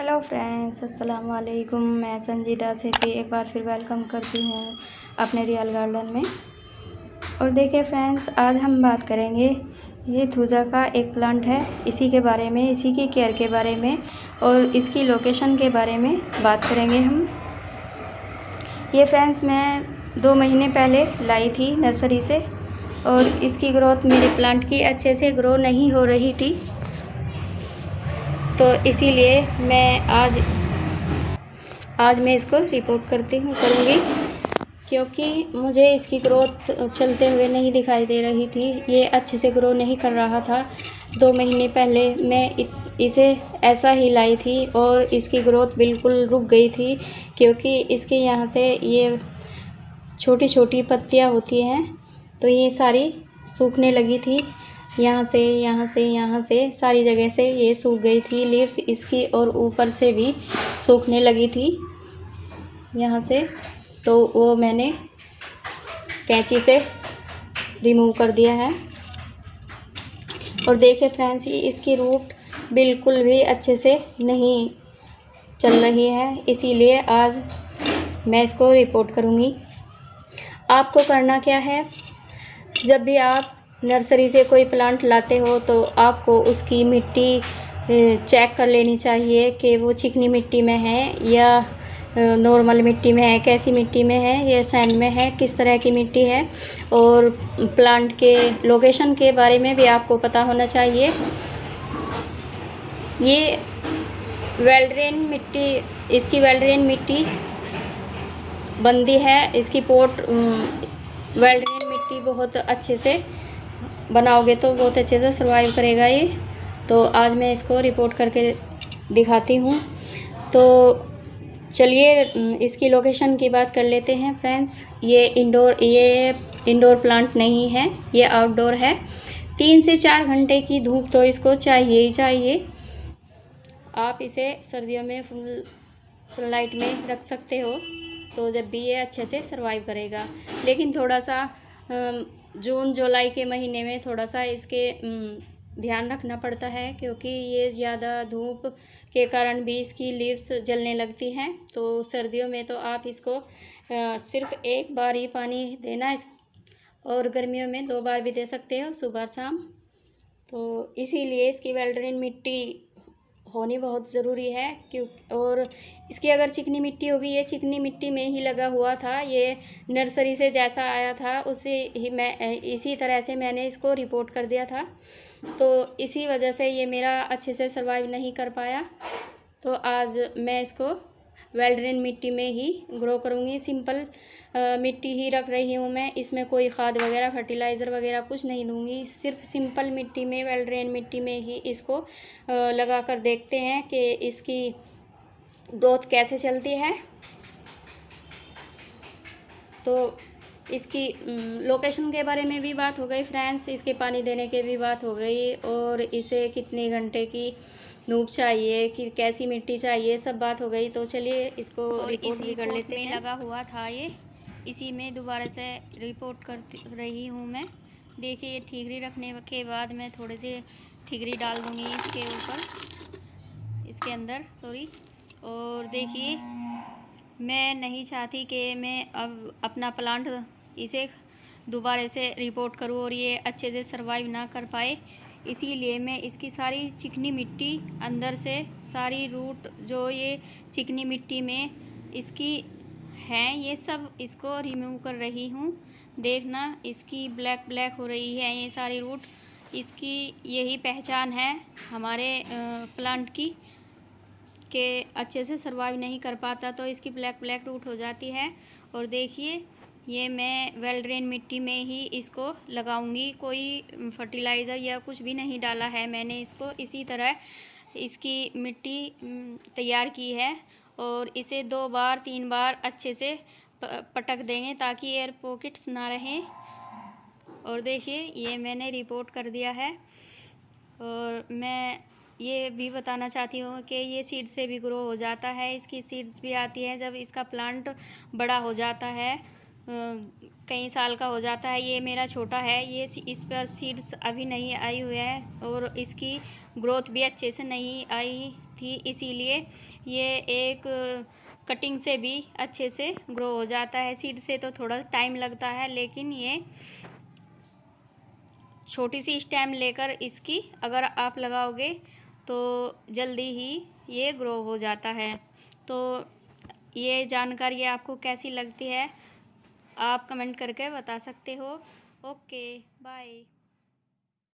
Hello friends, अस्सलाम वालेकुम। मैं संजीदा से भी एक बार फिर वेलकम करती हूँ अपने रियल गार्डन में। और देखिए फ्रेंड्स, आज हम बात करेंगे ये थूजा का एक प्लांट है, इसी के बारे में, इसी की केयर के बारे में और इसकी लोकेशन के बारे में बात करेंगे हम। ये फ्रेंड्स मैं 2 महीने पहले लाई थी नर्सरी से और इसकी ग्रोथ मेरे प्लांट की अच्छे से ग्रो नहीं हो रही थी, तो इसीलिए मैं आज मैं इसको रिपोर्ट करूँगी, क्योंकि मुझे इसकी ग्रोथ चलते हुए नहीं दिखाई दे रही थी। ये अच्छे से ग्रो नहीं कर रहा था। 2 महीने पहले मैं इसे ऐसा ही लाई थी और इसकी ग्रोथ बिल्कुल रुक गई थी, क्योंकि इसके यहाँ से ये छोटी छोटी पत्तियाँ होती हैं, तो ये सारी सूखने लगी थी। यहाँ से सारी जगह से ये सूख गई थी लीव्स इसकी, और ऊपर से भी सूखने लगी थी यहाँ से। तो वो मैंने कैंची से रिमूव कर दिया है। और देखिए फ्रेंड्स, ये इसकी रूट बिल्कुल भी अच्छे से नहीं चल रही है, इसीलिए आज मैं इसको रिपोर्ट करूँगी। आपको करना क्या है, जब भी आप नर्सरी से कोई प्लांट लाते हो तो आपको उसकी मिट्टी चेक कर लेनी चाहिए कि वो चिकनी मिट्टी में है या नॉर्मल मिट्टी में है, कैसी मिट्टी में है या सैंड में है, किस तरह की मिट्टी है। और प्लांट के लोकेशन के बारे में भी आपको पता होना चाहिए। ये वेल्ड्रेन मिट्टी, इसकी वेल्ड्रेन मिट्टी बनती है। इसकी पोट वेल्ड्रेन मिट्टी बहुत अच्छे से बनाओगे तो बहुत अच्छे से सर्वाइव करेगा ये। तो आज मैं इसको रिपोर्ट करके दिखाती हूँ। तो चलिए इसकी लोकेशन की बात कर लेते हैं फ्रेंड्स। ये इंडोर प्लांट नहीं है, ये आउटडोर है। 3 से 4 घंटे की धूप तो इसको चाहिए ही चाहिए। आप इसे सर्दियों में फुल सनलाइट में रख सकते हो, तो जब भी ये अच्छे से सर्वाइव करेगा। लेकिन थोड़ा सा जून जुलाई के महीने में थोड़ा सा इसके ध्यान रखना पड़ता है, क्योंकि ये ज़्यादा धूप के कारण भी इसकी लीव्स जलने लगती हैं। तो सर्दियों में तो आप इसको सिर्फ एक बार ही पानी देना, और गर्मियों में 2 बार भी दे सकते हो, सुबह शाम। तो इसीलिए इसकी वेल्ड्रेन मिट्टी होनी बहुत ज़रूरी है। और इसकी अगर चिकनी मिट्टी होगी, ये चिकनी मिट्टी में ही लगा हुआ था, ये नर्सरी से जैसा आया था इसी तरह से मैंने इसको रिपोर्ट कर दिया था। तो इसी वजह से ये मेरा अच्छे से सर्वाइव नहीं कर पाया। तो आज मैं इसको वेल्ड्रेन मिट्टी में ही ग्रो करूँगी। सिंपल मिट्टी ही रख रही हूँ मैं, इसमें कोई खाद वगैरह, फर्टिलाइज़र वगैरह कुछ नहीं दूँगी। सिर्फ सिंपल मिट्टी में, वेल्ड्रेन मिट्टी में ही इसको लगा कर देखते हैं कि इसकी ग्रोथ कैसे चलती है। तो इसकी लोकेशन के बारे में भी बात हो गई फ्रेंड्स, इसके पानी देने के भी बात हो गई, और इसे कितने घंटे की धूप चाहिए, कि कैसी मिट्टी चाहिए, सब बात हो गई। तो चलिए इसको रिपोर्ट भी कर लेते हैं। लगा हुआ था ये, इसी में दोबारा से रिपोर्ट कर रही हूँ मैं। देखिए, ये ठीकरी रखने के बाद मैं थोड़े से ठीकरी डाल दूँगी इसके ऊपर, इसके अंदर सॉरी। और देखिए, मैं नहीं चाहती कि मैं अब अपना प्लांट इसे दोबारा से रिपोर्ट करूँ और ये अच्छे से सर्वाइव ना कर पाए। इसीलिए मैं इसकी सारी चिकनी मिट्टी अंदर से, सारी रूट जो ये चिकनी मिट्टी में इसकी हैं, ये सब इसको रिमूव कर रही हूँ। देखना, इसकी ब्लैक हो रही है ये सारी रूट। इसकी यही पहचान है हमारे प्लांट की, के अच्छे से सर्वाइव नहीं कर पाता तो इसकी ब्लैक रूट हो जाती है। और देखिए, ये मैं वेल्ड्रेन मिट्टी में ही इसको लगाऊंगी, कोई फर्टिलाइज़र या कुछ भी नहीं डाला है मैंने इसको। इसी तरह इसकी मिट्टी तैयार की है, और इसे 2 बार 3 बार अच्छे से पटक देंगे ताकि एयर पॉकेट्स ना रहें। और देखिए, ये मैंने रिपोर्ट कर दिया है। और मैं ये भी बताना चाहती हूँ कि ये सीड से भी ग्रो हो जाता है, इसकी सीड्स भी आती है जब इसका प्लांट बड़ा हो जाता है, कई साल का हो जाता है। ये मेरा छोटा है, ये इस पर सीड्स अभी नहीं आई हुई है, और इसकी ग्रोथ भी अच्छे से नहीं आई थी, इसीलिए ये एक कटिंग से भी अच्छे से ग्रो हो जाता है। सीड से तो थोड़ा टाइम लगता है, लेकिन ये छोटी सी स्टेम लेकर इसकी अगर आप लगाओगे तो जल्दी ही ये ग्रो हो जाता है। तो ये जानकारी आपको कैसी लगती है, आप कमेंट करके बता सकते हो। Okay, bye.